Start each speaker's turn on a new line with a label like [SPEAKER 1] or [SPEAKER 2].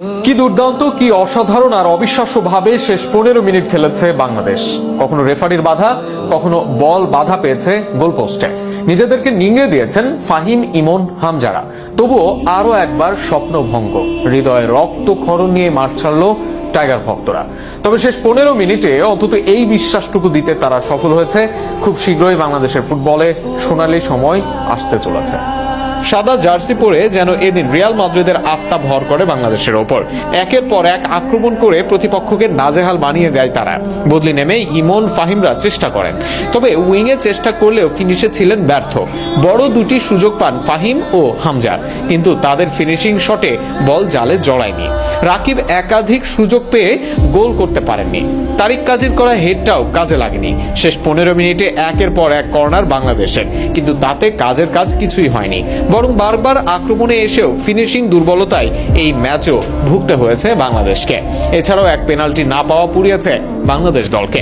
[SPEAKER 1] কি দুর্দান্ত, কি অসাধারণ আর অবিশ্বাস্য ভাবে শেষ 15 মিনিট খেলেছে বাংলাদেশ। কখনো রেফারির বাধা, কখনো বল বাধা পেয়েছে গোলপোস্টে। নিজেদেরকে নিংড়ে দিয়েছেন ফাহিম, ইমন, হামজারা। তবুও আরো একবার স্বপ্নভঙ্গ, হৃদয়ে রক্তক্ষরণ নিয়ে মাঠ ছাড়লো টাইগার ভক্তরা। তবে শেষ 15 মিনিটে অন্তত এই বিশ্বাসটুকু দিতে তারা সফল হয়েছে, খুব শীঘ্রই বাংলাদেশের ফুটবলে সোনালী সময় আসতে চলেছে। সাদা জার্সি পরে যেন এদিন রিয়াল মাদ্রিদের আত্মা ভর করে বাংলাদেশের ওপর। একের পর এক আক্রমণ করে প্রতিপক্ষকে নাজেহাল বানিয়ে দেয় তারা। বদলি নেমে ইমন, ফাহিমরা চেষ্টা করেন, তবে উইংয়ে চেষ্টা করলেও ফিনিশে ছিলেন ব্যর্থ। বড় দুটি সুযোগ পান ফাহিম ও হামজা, কিন্তু তাদের ফিনিশিং শটে বল জালে জড়ায়নি। রাকিব একাধিক সুযোগ পেয়ে গোল করতে পারেননি। তারিক কাজীর করা হেডটাও কাজে লাগেনি। শেষ 15 মিনিটে একের পর এক কর্নার বাংলাদেশের, কিন্তু তাতে কাজের কাজ কিছুই হয়নি। বরং বারবার আক্রমণে এসেও ফিনিশিং দুর্বলতায় এই ম্যাচও ভুগতে হয়েছে বাংলাদেশকে। এছাড়াও এক পেনাল্টি না পাওয়া পুড়িয়েছে বাংলাদেশ দলকে।